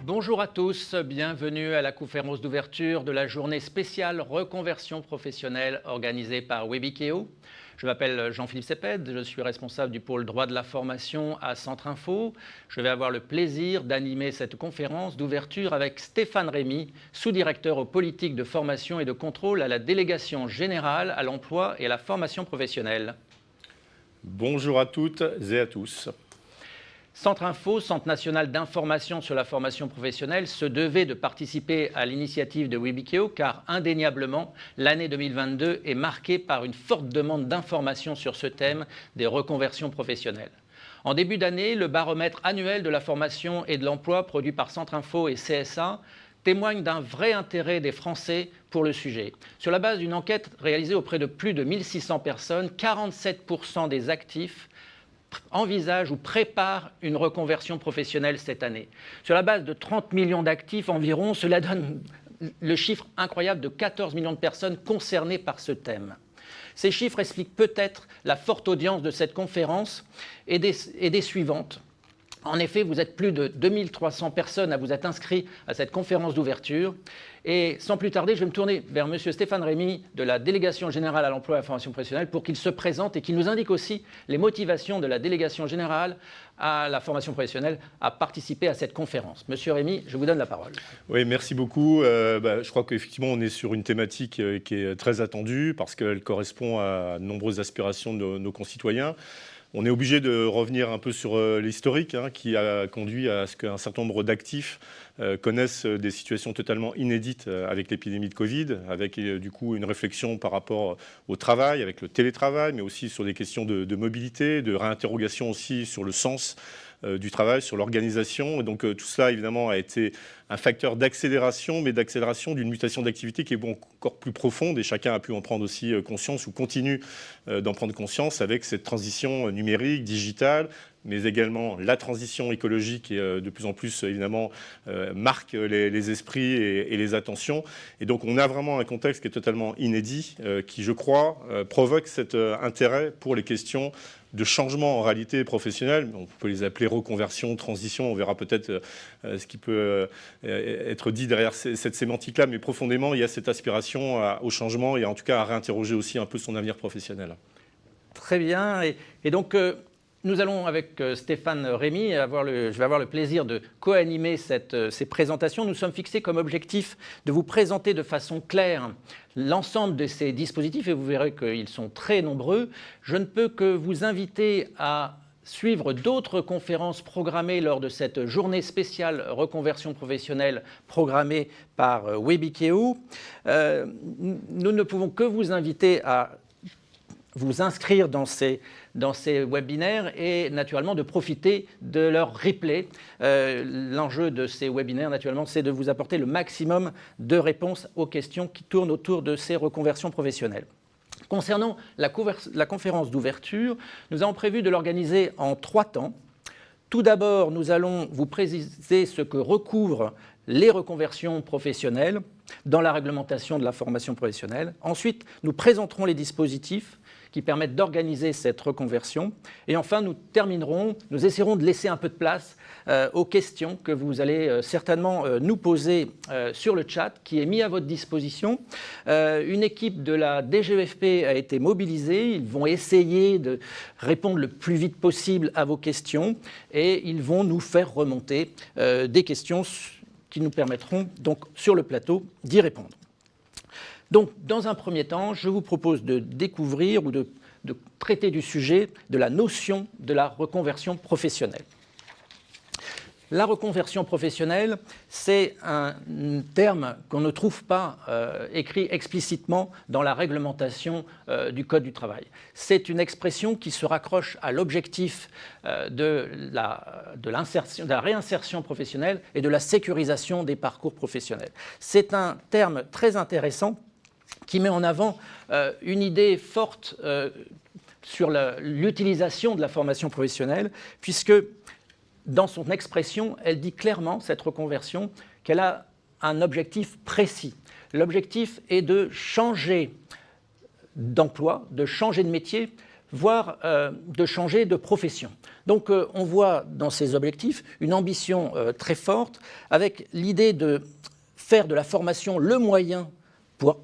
Bonjour à tous, bienvenue à la conférence d'ouverture de la journée spéciale reconversion professionnelle organisée par Webikeo. Je m'appelle Jean-Philippe Seped, je suis responsable du pôle droit de la formation à Centre Info. Je vais avoir le plaisir d'animer cette conférence d'ouverture avec Stéphane Rémy, sous-directeur aux politiques de formation et de contrôle à la délégation générale à l'emploi et à la formation professionnelle. Bonjour à toutes et à tous. Centre Info, Centre national d'information sur la formation professionnelle, se devait de participer à l'initiative de Webikeo car indéniablement, l'année 2022 est marquée par une forte demande d'informations sur ce thème des reconversions professionnelles. En début d'année, le baromètre annuel de la formation et de l'emploi produit par Centre Info et CSA témoigne d'un vrai intérêt des Français pour le sujet. Sur la base d'une enquête réalisée auprès de plus de 1600 personnes, 47% des actifs envisage ou prépare une reconversion professionnelle cette année. Sur la base de 30 millions d'actifs environ, cela donne le chiffre incroyable de 14 millions de personnes concernées par ce thème. Ces chiffres expliquent peut-être la forte audience de cette conférence et des suivantes. En effet, vous êtes plus de 2300 personnes à vous être inscrits à cette conférence d'ouverture. Et sans plus tarder, je vais me tourner vers M. Stéphane Rémy de la Délégation générale à l'emploi et à la formation professionnelle pour qu'il se présente et qu'il nous indique aussi les motivations de la Délégation générale à la formation professionnelle à participer à cette conférence. Monsieur Rémy, je vous donne la parole. Oui, merci beaucoup. Je crois qu'effectivement, on est sur une thématique qui est très attendue parce qu'elle correspond à de nombreuses aspirations de nos concitoyens. On est obligé de revenir un peu sur l'historique qui a conduit à ce qu'un certain nombre d'actifs connaissent des situations totalement inédites avec l'épidémie de Covid, avec du coup une réflexion par rapport au travail, avec le télétravail, mais aussi sur des questions de mobilité, de réinterrogation aussi sur le sens du travail, sur l'organisation. Et donc tout cela, évidemment, a été un facteur d'accélération, mais d'accélération d'une mutation d'activité qui est encore plus profonde. Et chacun a pu en prendre aussi conscience ou continue d'en prendre conscience avec cette transition numérique, digitale, mais également la transition écologique qui de plus en plus, évidemment, marque les esprits et les attentions. Et donc, on a vraiment un contexte qui est totalement inédit, qui, je crois, provoque cet intérêt pour les questions de changement en réalité professionnelle. On peut les appeler reconversion, transition, on verra peut-être ce qui peut être dit derrière cette sémantique-là, mais profondément, il y a cette aspiration au changement et en tout cas à réinterroger aussi un peu son avenir professionnel. Très bien. Et donc, nous allons, avec Stéphane Rémy, je vais avoir le plaisir de co-animer ces présentations. Nous sommes fixés comme objectif de vous présenter de façon claire l'ensemble de ces dispositifs et vous verrez qu'ils sont très nombreux. Je ne peux que vous inviter à suivre d'autres conférences programmées lors de cette journée spéciale reconversion professionnelle programmée par Webikeo. Nous ne pouvons que vous inviter à vous inscrire dans ces webinaires et naturellement de profiter de leur replay. L'enjeu de ces webinaires, naturellement, c'est de vous apporter le maximum de réponses aux questions qui tournent autour de ces reconversions professionnelles. Concernant la conférence d'ouverture, nous avons prévu de l'organiser en 3 temps. Tout d'abord, nous allons vous préciser ce que recouvrent les reconversions professionnelles dans la réglementation de la formation professionnelle. Ensuite, nous présenterons les dispositifs qui permettent d'organiser cette reconversion. Et enfin, nous essaierons de laisser un peu de place aux questions que vous allez certainement nous poser sur le chat qui est mis à votre disposition. Une équipe de la DGEFP a été mobilisée. Ils vont essayer de répondre le plus vite possible à vos questions et ils vont nous faire remonter des questions qui nous permettront donc sur le plateau d'y répondre. Donc, dans un premier temps, je vous propose de découvrir ou de traiter du sujet de la notion de la reconversion professionnelle. La reconversion professionnelle, c'est un terme qu'on ne trouve pas écrit explicitement dans la réglementation du Code du travail. C'est une expression qui se raccroche à l'objectif de la réinsertion professionnelle et de la sécurisation des parcours professionnels. C'est un terme très intéressant qui met en avant une idée forte sur l'utilisation de la formation professionnelle, puisque dans son expression, elle dit clairement, cette reconversion, qu'elle a un objectif précis. L'objectif est de changer d'emploi, de changer de métier voire de changer de profession. Donc on voit dans ces objectifs une ambition très forte, avec l'idée de faire de la formation le moyen pour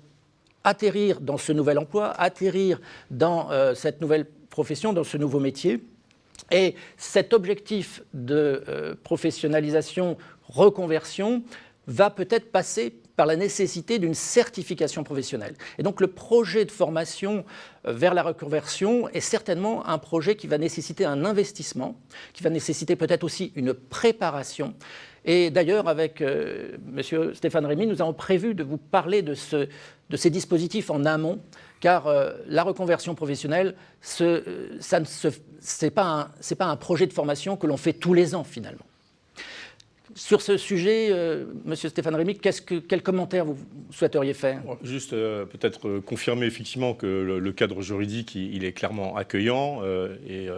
atterrir dans ce nouvel emploi, atterrir dans cette nouvelle profession, dans ce nouveau métier. Et cet objectif de professionnalisation, reconversion, va peut-être passer par la nécessité d'une certification professionnelle. Et donc le projet de formation vers la reconversion est certainement un projet qui va nécessiter un investissement, qui va nécessiter peut-être aussi une préparation. Et d'ailleurs, avec M. Stéphane Rémy, nous avons prévu de vous parler de ces dispositifs en amont, car la reconversion professionnelle, ce n'est pas un projet de formation que l'on fait tous les ans finalement. Sur ce sujet, M. Stéphane Rémy, quel commentaire vous souhaiteriez faire? Juste peut-être confirmer effectivement que le cadre juridique, il est clairement accueillant et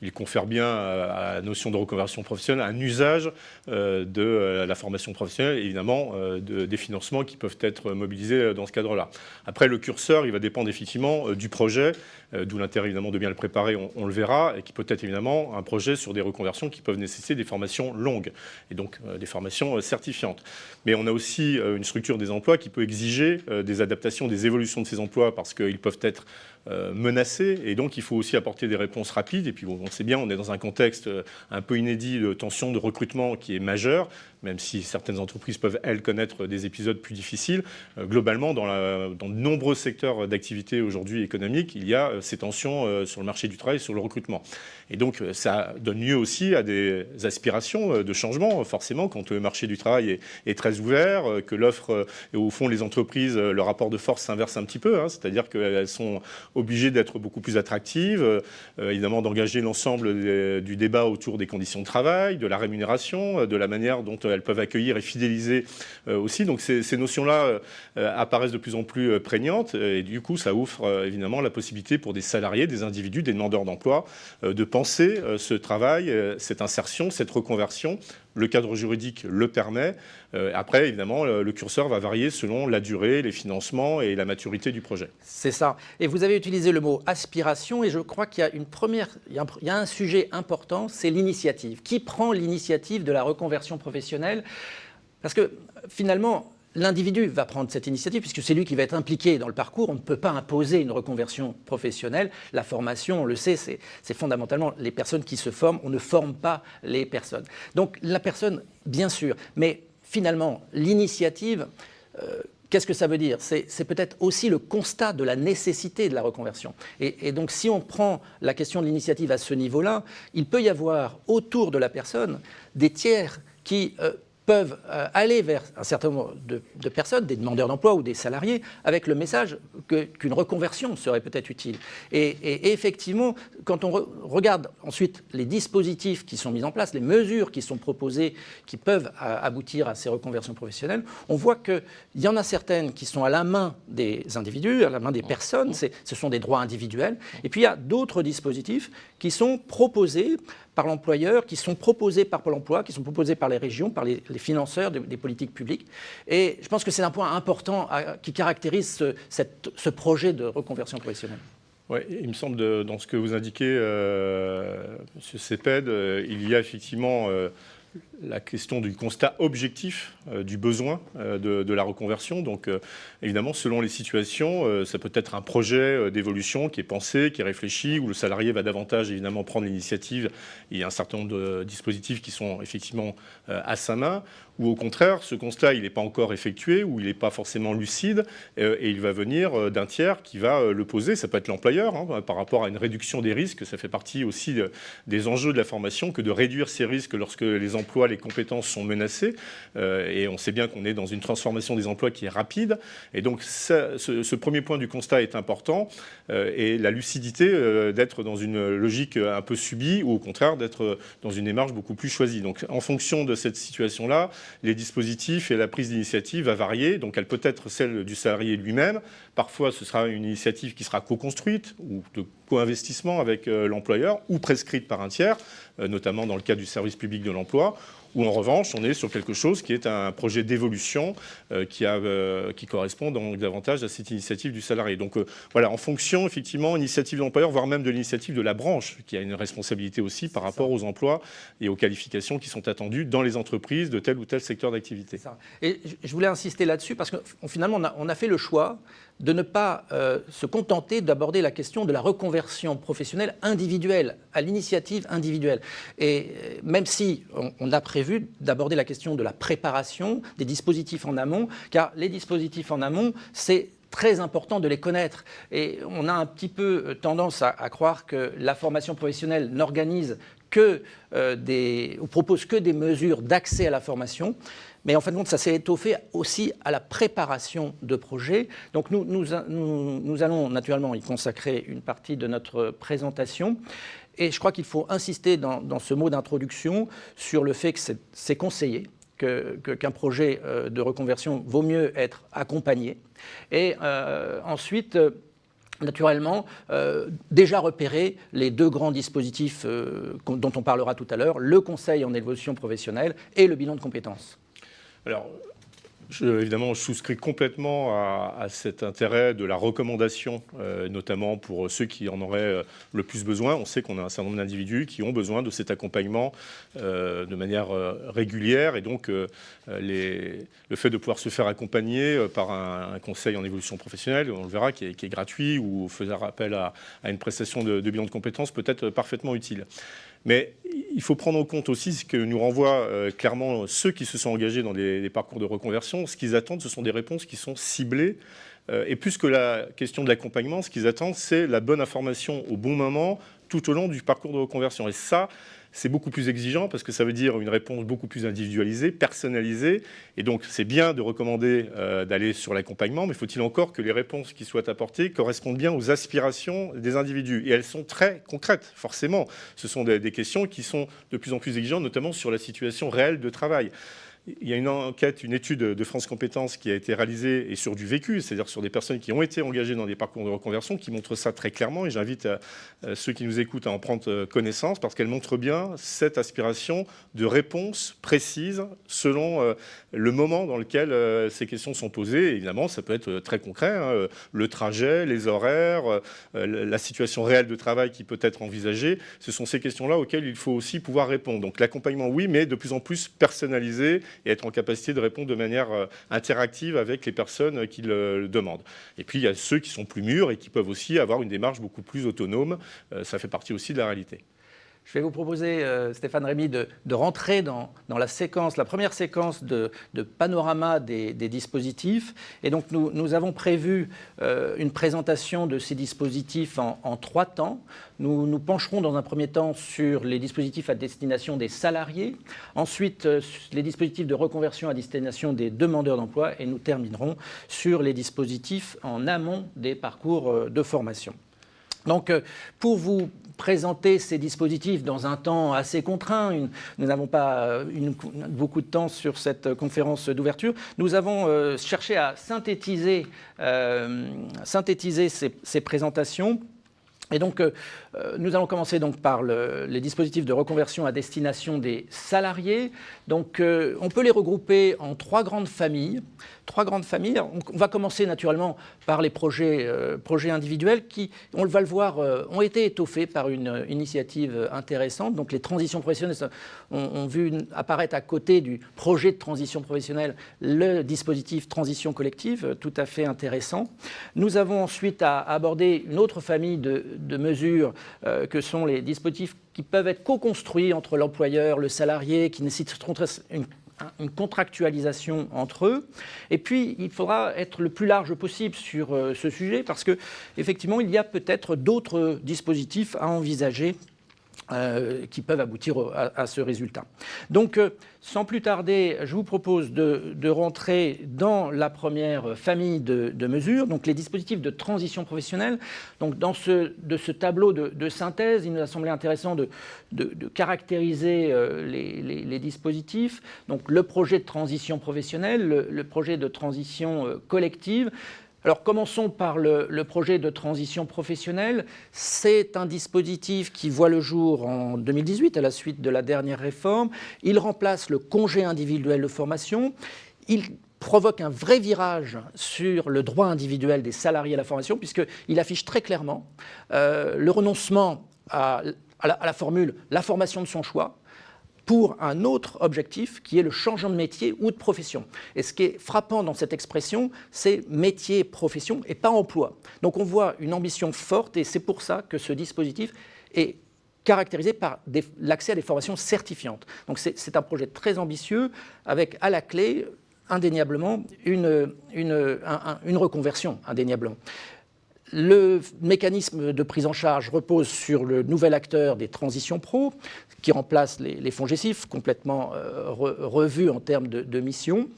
il confère bien à la notion de reconversion professionnelle un usage de la formation professionnelle, et évidemment des financements qui peuvent être mobilisés dans ce cadre-là. Après, le curseur, il va dépendre effectivement du projet, d'où l'intérêt évidemment de bien le préparer, on le verra, et qui peut être évidemment un projet sur des reconversions qui peuvent nécessiter des formations longues, et donc des formations certifiantes. Mais on a aussi une structure des emplois qui peut exiger des adaptations, des évolutions de ces emplois, parce qu'ils peuvent être menacés, et donc il faut aussi apporter des réponses rapides. Et puis on sait bien, on est dans un contexte un peu inédit de tension de recrutement qui est majeur, même si certaines entreprises peuvent, elles, connaître des épisodes plus difficiles. Globalement, dans de nombreux secteurs d'activité aujourd'hui économique, il y a ces tensions sur le marché du travail, sur le recrutement. Et donc ça donne lieu aussi à des aspirations de changement, forcément, quand le marché du travail est très ouvert, que l'offre, et au fond les entreprises, le rapport de force s'inverse un petit peu, hein, c'est-à-dire qu'elles sont obligées d'être beaucoup plus attractives, évidemment d'engager l'ensemble du débat autour des conditions de travail, de la rémunération, de la manière dont elles peuvent accueillir et fidéliser aussi. Donc ces notions-là apparaissent de plus en plus prégnantes, et du coup ça ouvre évidemment la possibilité pour des salariés, des individus, des demandeurs d'emploi de penser ce travail, cette insertion, cette reconversion. Le cadre juridique le permet. Après, évidemment, le curseur va varier selon la durée, les financements et la maturité du projet. C'est ça. Et vous avez utilisé le mot aspiration, et je crois qu'il y a il y a un sujet important, c'est l'initiative. Qui prend l'initiative de la reconversion professionnelle? Parce que finalement, l'individu va prendre cette initiative puisque c'est lui qui va être impliqué dans le parcours. On ne peut pas imposer une reconversion professionnelle. La formation, on le sait, c'est fondamentalement les personnes qui se forment. On ne forme pas les personnes. Donc la personne, bien sûr, mais finalement, l'initiative, qu'est-ce que ça veut dire? C'est peut-être aussi le constat de la nécessité de la reconversion. Et donc si on prend la question de l'initiative à ce niveau-là, il peut y avoir autour de la personne des tiers qui peuvent aller vers un certain nombre de personnes, des demandeurs d'emploi ou des salariés, avec le message qu'une reconversion serait peut-être utile. Et effectivement, quand on regarde ensuite les dispositifs qui sont mis en place, les mesures qui sont proposées, qui peuvent aboutir à ces reconversions professionnelles, on voit qu'il y en a certaines qui sont à la main des individus, à la main des personnes, ce sont des droits individuels, et puis il y a d'autres dispositifs qui sont proposés par l'employeur, qui sont proposés par Pôle emploi, qui sont proposés par les régions, par les financeurs des politiques publiques. Et je pense que c'est un point important qui caractérise ce projet de reconversion professionnelle. Oui, il me semble, dans ce que vous indiquez, M. Ceped, il y a effectivement la question du constat objectif du besoin de la reconversion. Donc évidemment, selon les situations, ça peut être un projet d'évolution qui est pensé, qui est réfléchi, où le salarié va davantage évidemment prendre l'initiative. Il y a un certain nombre de dispositifs qui sont effectivement à sa main, ou au contraire, ce constat, il n'est pas encore effectué, ou il n'est pas forcément lucide, et il va venir d'un tiers qui va le poser. Ça peut être l'employeur, hein, par rapport à une réduction des risques. Ça fait partie aussi des enjeux de la formation, que de réduire ces risques lorsque les emplois, les compétences sont menacées. Et on sait bien qu'on est dans une transformation des emplois qui est rapide. Et donc, ce premier point du constat est important. Et la lucidité d'être dans une logique un peu subie, ou au contraire d'être dans une démarche beaucoup plus choisie. Donc, en fonction de cette situation-là, les dispositifs et la prise d'initiative va varier. Donc, elle peut être celle du salarié lui-même. Parfois, ce sera une initiative qui sera co-construite ou de co-investissement avec l'employeur, ou prescrite par un tiers, notamment dans le cas du service public de l'emploi. ou en revanche, on est sur quelque chose qui est un projet d'évolution qui correspond donc davantage à cette initiative du salarié. Donc voilà, en fonction, effectivement, initiative de l'employeur, voire même de l'initiative de la branche, qui a une responsabilité aussi par rapport aux emplois et aux qualifications qui sont attendues dans les entreprises de tel ou tel secteur d'activité. Et je voulais insister là-dessus parce que finalement, on a fait le choix de ne pas se contenter d'aborder la question de la reconversion professionnelle individuelle, à l'initiative individuelle. Et même si on a prévu d'aborder la question de la préparation des dispositifs en amont, car les dispositifs en amont, c'est très important de les connaître. Et on a un petit peu tendance à croire que la formation professionnelle n'organise que ou propose que des mesures d'accès à la formation. Mais en fin de compte, ça s'est étoffé aussi à la préparation de projets. Donc nous allons naturellement y consacrer une partie de notre présentation. Et je crois qu'il faut insister dans ce mot d'introduction sur le fait que c'est conseillé, qu'un projet de reconversion vaut mieux être accompagné. Et ensuite, naturellement, déjà repérer les deux grands dispositifs dont on parlera tout à l'heure, le conseil en évolution professionnelle et le bilan de compétences. Alors, évidemment, je souscris complètement à cet intérêt de la recommandation, notamment pour ceux qui en auraient le plus besoin. On sait qu'on a un certain nombre d'individus qui ont besoin de cet accompagnement de manière régulière. Et donc, le fait de pouvoir se faire accompagner par un conseil en évolution professionnelle, on le verra, qui est gratuit ou faisant appel à une prestation de bilan de compétences, peut être parfaitement utile. Mais il faut prendre en compte aussi ce que nous renvoient clairement ceux qui se sont engagés dans les parcours de reconversion. Ce qu'ils attendent, ce sont des réponses qui sont ciblées. Et plus que la question de l'accompagnement, ce qu'ils attendent, c'est la bonne information au bon moment tout au long du parcours de reconversion. Et ça, c'est beaucoup plus exigeant parce que ça veut dire une réponse beaucoup plus individualisée, personnalisée. Et donc, c'est bien de recommander d'aller sur l'accompagnement, mais faut-il encore que les réponses qui soient apportées correspondent bien aux aspirations des individus. Et elles sont très concrètes, forcément. Ce sont des questions qui sont de plus en plus exigeantes, notamment sur la situation réelle de travail. Il y a une enquête, une étude de France Compétences qui a été réalisée et sur du vécu, c'est-à-dire sur des personnes qui ont été engagées dans des parcours de reconversion, qui montre ça très clairement. Et j'invite ceux qui nous écoutent à en prendre connaissance parce qu'elle montre bien cette aspiration de réponse précise selon le moment dans lequel ces questions sont posées. Et évidemment, ça peut être très concret, hein, le trajet, les horaires, la situation réelle de travail qui peut être envisagée. Ce sont ces questions-là auxquelles il faut aussi pouvoir répondre. Donc l'accompagnement, oui, mais de plus en plus personnalisé et être en capacité de répondre de manière interactive avec les personnes qui le demandent. Et puis, il y a ceux qui sont plus mûrs et qui peuvent aussi avoir une démarche beaucoup plus autonome. Ça fait partie aussi de la réalité. Je vais vous proposer, Stéphane Rémy, de rentrer dans la première séquence de panorama des dispositifs. Et donc, nous avons prévu une présentation de ces dispositifs en 3 temps. Nous nous pencherons dans un premier temps sur les dispositifs à destination des salariés, ensuite les dispositifs de reconversion à destination des demandeurs d'emploi, et nous terminerons sur les dispositifs en amont des parcours de formation. Donc, pour vous présenter ces dispositifs dans un temps assez contraint, nous n'avons pas beaucoup de temps sur cette conférence d'ouverture, nous avons cherché à synthétiser ces présentations. Et donc, nous allons commencer donc par les dispositifs de reconversion à destination des salariés. Donc, on peut les regrouper en 3 grandes familles. On va commencer naturellement par les projets individuels qui, on va le voir, ont été étoffés par une initiative intéressante. Donc, les transitions professionnelles ont vu apparaître à côté du projet de transition professionnelle le dispositif transition collective, tout à fait intéressant. Nous avons ensuite à aborder une autre famille de mesures que sont les dispositifs qui peuvent être co-construits entre l'employeur, le salarié, qui nécessiteront une contractualisation entre eux. Et puis, il faudra être le plus large possible sur ce sujet parce qu'effectivement, il y a peut-être d'autres dispositifs à envisager qui peuvent aboutir à ce résultat. Donc, sans plus tarder, je vous propose de rentrer dans la première famille de mesures, donc les dispositifs de transition professionnelle. Donc, de ce tableau de synthèse, il nous a semblé intéressant de caractériser les dispositifs. Donc, le projet de transition professionnelle, le projet de transition collective. Alors commençons par le projet de transition professionnelle. C'est un dispositif qui voit le jour en 2018 à la suite de la dernière réforme. Il remplace le congé individuel de formation. Il provoque un vrai virage sur le droit individuel des salariés à la formation puisqu'il affiche très clairement le renoncement à la formule « la formation de son choix » pour un autre objectif qui est le changement de métier ou de profession. Et ce qui est frappant dans cette expression, c'est métier, profession et pas emploi. Donc on voit une ambition forte et c'est pour ça que ce dispositif est caractérisé par l'accès à des formations certifiantes. Donc c'est un projet très ambitieux avec à la clé indéniablement une reconversion, indéniablement. Le mécanisme de prise en charge repose sur le nouvel acteur des transitions pro, qui remplace les fonds GESIF, complètement revus en termes de mission.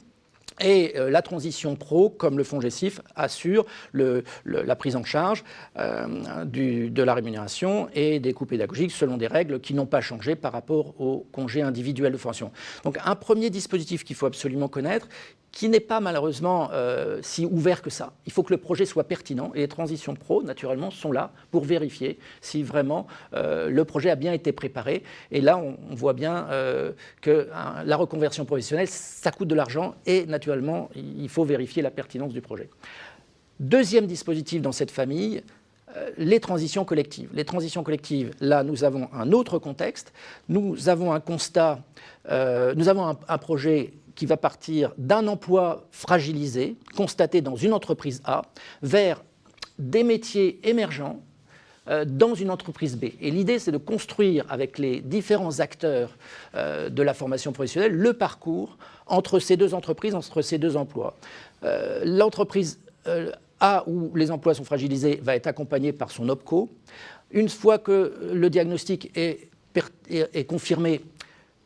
Et la transition pro, comme le fonds GESIF, assure la prise en charge de la rémunération et des coûts pédagogiques selon des règles qui n'ont pas changé par rapport au congé individuel de formation. Donc un premier dispositif qu'il faut absolument connaître, qui n'est pas malheureusement si ouvert que ça. Il faut que le projet soit pertinent et les transitions pro, naturellement, sont là pour vérifier si vraiment le projet a bien été préparé. Et là, on voit bien que la reconversion professionnelle, ça coûte de l'argent et naturellement, il faut vérifier la pertinence du projet. Deuxième dispositif dans cette famille, les transitions collectives. Les transitions collectives, là, nous avons un autre contexte. Nous avons un constat, nous avons un projet qui va partir d'un emploi fragilisé, constaté dans une entreprise A, vers des métiers émergents dans une entreprise B. Et l'idée, c'est de construire avec les différents acteurs de la formation professionnelle le parcours entre ces deux entreprises, entre ces deux emplois. L'entreprise A, où les emplois sont fragilisés, va être accompagnée par son OPCO. Une fois que le diagnostic est confirmé,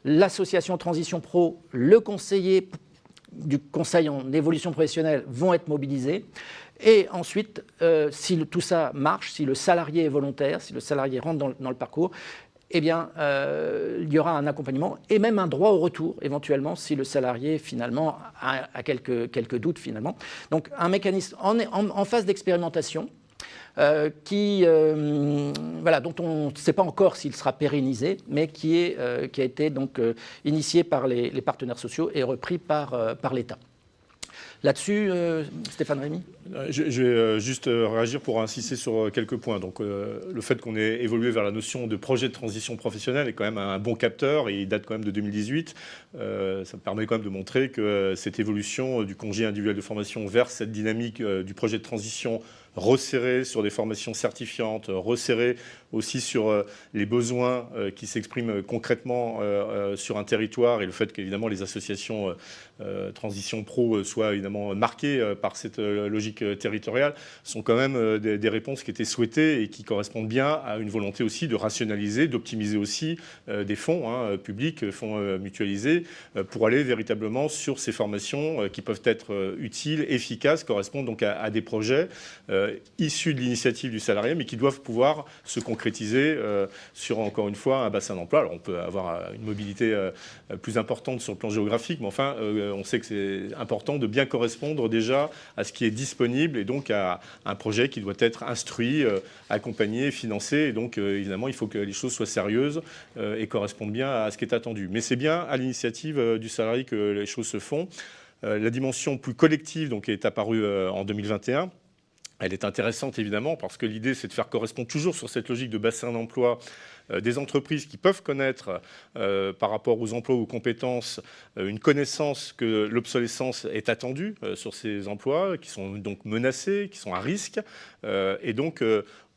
l'association Transition Pro, le conseiller du conseil en évolution professionnelle vont être mobilisés. Et ensuite, si tout ça marche, si le salarié est volontaire, si le salarié rentre dans le parcours, eh bien, il y aura un accompagnement et même un droit au retour, éventuellement, si le salarié, finalement, a quelques doutes, finalement. Donc, un mécanisme en phase d'expérimentation, dont on ne sait pas encore s'il sera pérennisé, mais qui a été donc initié par les partenaires sociaux et repris par l'État. Là-dessus, Stéphane Rémy ? Je vais juste réagir pour insister sur quelques points. Donc, le fait qu'on ait évolué vers la notion de projet de transition professionnelle est quand même un bon capteur et il date quand même de 2018. Ça me permet quand même de montrer que cette évolution du congé individuel de formation vers cette dynamique du projet de transition resserré sur des formations certifiantes, resserré aussi sur les besoins qui s'expriment concrètement sur un territoire et le fait qu'évidemment les associations Transition Pro soient évidemment marquées par cette logique territoriale sont quand même des réponses qui étaient souhaitées et qui correspondent bien à une volonté aussi de rationaliser, d'optimiser aussi des fonds publics, fonds mutualisés, pour aller véritablement sur ces formations qui peuvent être utiles, efficaces, correspondent donc à des projets issus de l'initiative du salarié, mais qui doivent pouvoir se concrétiser sur, encore une fois, un bassin d'emploi. Alors, on peut avoir une mobilité plus importante sur le plan géographique, mais enfin, on sait que c'est important de bien correspondre déjà à ce qui est disponible et donc à un projet qui doit être instruit, accompagné, financé. Et donc, évidemment, il faut que les choses soient sérieuses et correspondent bien à ce qui est attendu. Mais c'est bien à l'initiative du salarié que les choses se font. La dimension plus collective donc, est apparue en 2021. Elle est intéressante évidemment parce que l'idée c'est de faire correspondre toujours sur cette logique de bassin d'emploi des entreprises qui peuvent connaître par rapport aux emplois ou aux compétences une connaissance que l'obsolescence est attendue sur ces emplois qui sont donc menacés, qui sont à risque et donc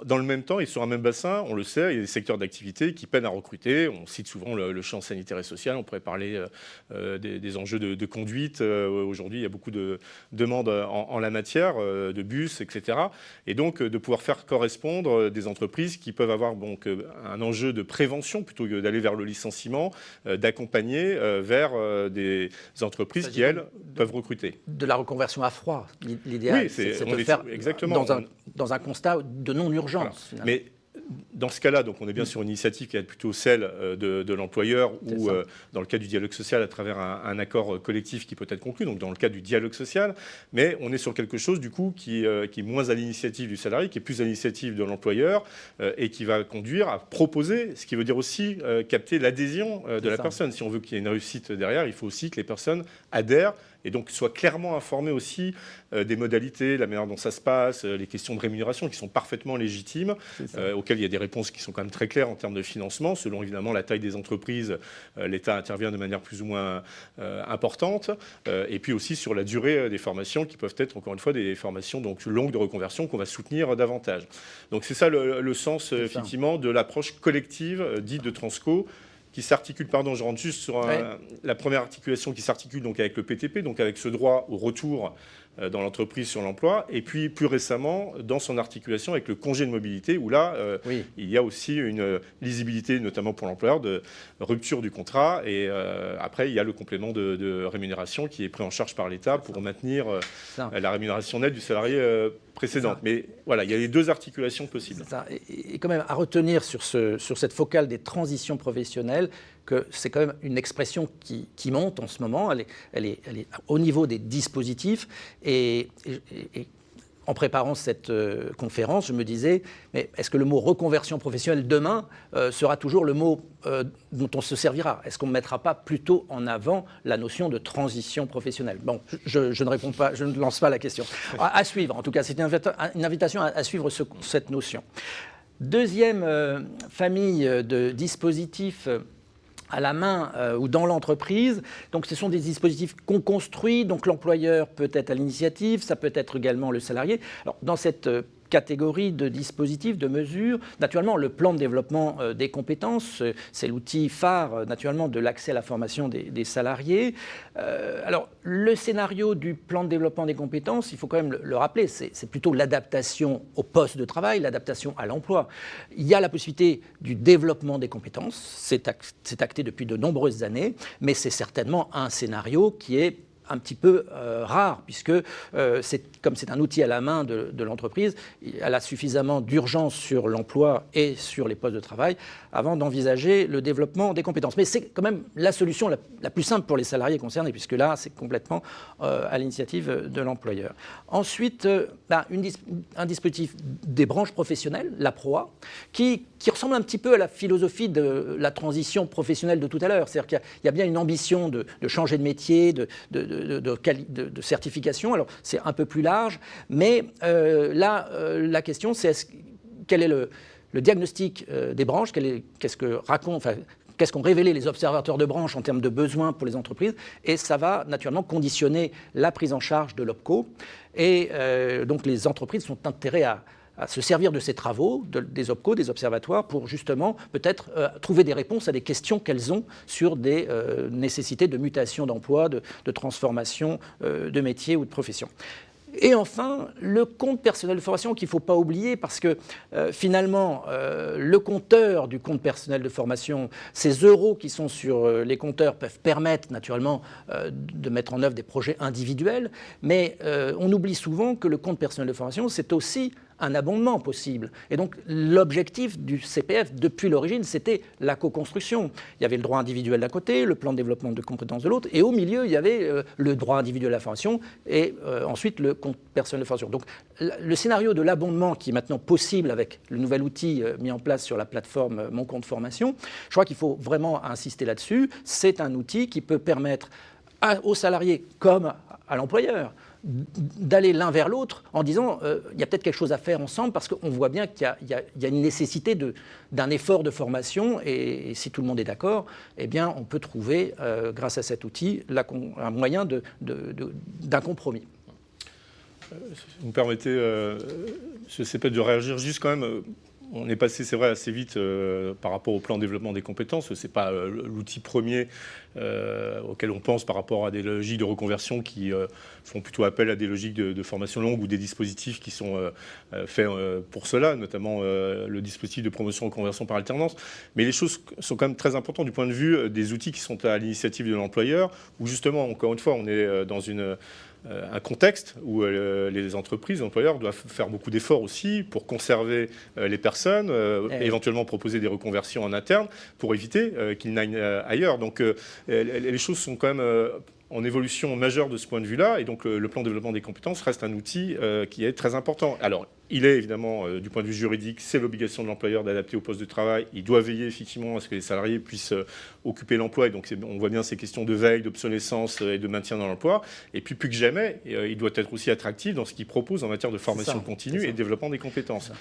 dans le même temps et sur un même bassin, on le sait, il y a des secteurs d'activité qui peinent à recruter. On cite souvent le champ sanitaire et social. On pourrait parler des enjeux de conduite. Aujourd'hui, il y a beaucoup de demandes en la matière, de bus, etc. Et donc, de pouvoir faire correspondre des entreprises qui peuvent avoir donc, un enjeu de prévention plutôt que d'aller vers le licenciement, d'accompagner vers des entreprises qui, elles, peuvent recruter. De la reconversion à froid. L'idéal, oui, c'est de faire exactement. dans un constat de non-urgence. Voilà. Mais dans ce cas-là, donc on est bien sur une initiative qui est plutôt celle de l'employeur ou dans le cas du dialogue social à travers un accord collectif qui peut être conclu, donc dans le cas du dialogue social, mais on est sur quelque chose du coup qui est moins à l'initiative du salarié, qui est plus à l'initiative de l'employeur et qui va conduire à proposer, ce qui veut dire aussi capter l'adhésion de la personne. Si on veut qu'il y ait une réussite derrière, il faut aussi que les personnes adhèrent et donc soient clairement informés aussi des modalités, la manière dont ça se passe, les questions de rémunération qui sont parfaitement légitimes, auxquelles il y a des réponses qui sont quand même très claires en termes de financement. Selon évidemment la taille des entreprises, l'État intervient de manière plus ou moins importante. Et puis aussi sur la durée des formations qui peuvent être encore une fois des formations donc longues de reconversion qu'on va soutenir davantage. Donc c'est ça le sens effectivement de l'approche collective dite de Transco, qui s'articule, pardon, je rentre juste sur la première articulation qui s'articule donc avec le PTP, donc avec ce droit au retour dans l'entreprise sur l'emploi, et puis plus récemment dans son articulation avec le congé de mobilité, où là, il y a aussi une lisibilité, notamment pour l'employeur, de rupture du contrat, et après, il y a le complément de rémunération qui est pris en charge par l'État pour maintenir la rémunération nette du salarié précédente. Mais voilà, il y a les deux articulations possibles. Et quand même, à retenir sur cette focale des transitions professionnelles, que c'est quand même une expression qui monte en ce moment, elle est au niveau des dispositifs, et en préparant cette conférence, je me disais, mais est-ce que le mot reconversion professionnelle demain sera toujours le mot dont on se servira? Est-ce qu'on ne mettra pas plutôt en avant la notion de transition professionnelle? Bon, je ne réponds pas, je ne lance pas la question. À suivre, en tout cas, c'est une invitation à suivre cette notion. Deuxième famille de dispositifs à la main ou dans l'entreprise. Donc ce sont des dispositifs qu'on construit, donc l'employeur peut être à l'initiative, ça peut être également le salarié. Alors, dans cette catégorie de dispositifs, de mesures, naturellement le plan de développement des compétences, c'est l'outil phare naturellement de l'accès à la formation des salariés. Alors le scénario du plan de développement des compétences, il faut quand même le rappeler, c'est plutôt l'adaptation au poste de travail, l'adaptation à l'emploi. Il y a la possibilité du développement des compétences, c'est acté depuis de nombreuses années, mais c'est certainement un scénario qui est un petit peu rare, puisque comme c'est un outil à la main de l'entreprise, elle a suffisamment d'urgence sur l'emploi et sur les postes de travail avant d'envisager le développement des compétences. Mais c'est quand même la solution la plus simple pour les salariés concernés, puisque là, c'est complètement à l'initiative de l'employeur. Ensuite, un dispositif des branches professionnelles, la PROA, qui ressemble un petit peu à la philosophie de la transition professionnelle de tout à l'heure. C'est-à-dire qu'il y a bien une ambition de changer de métier, de certification. Alors, c'est un peu plus large, mais là, la question, c'est quel est le diagnostic des branches, qu'est-ce qu'ont révélé les observateurs de branche en termes de besoins pour les entreprises, et ça va naturellement conditionner la prise en charge de l'OPCO. Et donc, les entreprises sont intéressées à se servir de ces travaux, des OPCO, des observatoires, pour justement peut-être trouver des réponses à des questions qu'elles ont sur des nécessités de mutation d'emploi, de transformation de métier ou de profession. Et enfin, le compte personnel de formation qu'il ne faut pas oublier, parce que finalement, le compteur du compte personnel de formation, ces euros qui sont sur les compteurs peuvent permettre naturellement de mettre en œuvre des projets individuels, mais on oublie souvent que le compte personnel de formation, c'est aussi un abondement possible. Et donc l'objectif du CPF, depuis l'origine, c'était la co-construction. Il y avait le droit individuel d'un côté, le plan de développement de compétences de l'autre, et au milieu, il y avait le droit individuel à la formation, et ensuite le compte personnel de formation. Donc le scénario de l'abondement qui est maintenant possible avec le nouvel outil mis en place sur la plateforme Mon Compte Formation, je crois qu'il faut vraiment insister là-dessus. C'est un outil qui peut permettre aux salariés comme à l'employeur d'aller l'un vers l'autre en disant il y a peut-être quelque chose à faire ensemble, parce qu'on voit bien qu'il y a une nécessité d'un effort de formation, et si tout le monde est d'accord, eh bien on peut trouver grâce à cet outil un moyen d'un compromis. Vous me permettez, je sais pas, de réagir juste quand même. On est passé, c'est vrai, assez vite par rapport au plan de développement des compétences. Ce n'est pas l'outil premier auquel on pense par rapport à des logiques de reconversion qui font plutôt appel à des logiques de formation longue ou des dispositifs qui sont faits pour cela, notamment le dispositif de promotion reconversion par alternance. Mais les choses sont quand même très importantes du point de vue des outils qui sont à l'initiative de l'employeur, où justement, encore une fois, on est dans une un contexte où les entreprises, les employeurs doivent faire beaucoup d'efforts aussi pour conserver les personnes, éventuellement proposer des reconversions en interne pour éviter qu'ils n'aillent ailleurs. Donc les choses sont quand même en évolution majeure de ce point de vue-là, et donc le plan de développement des compétences reste un outil qui est très important. Alors, il est évidemment, du point de vue juridique, c'est l'obligation de l'employeur d'adapter au poste de travail. Il doit veiller effectivement à ce que les salariés puissent occuper l'emploi, et donc on voit bien ces questions de veille, d'obsolescence et de maintien dans l'emploi. Et puis plus que jamais, il doit être aussi attractif dans ce qu'il propose en matière de formation continue et de développement des compétences.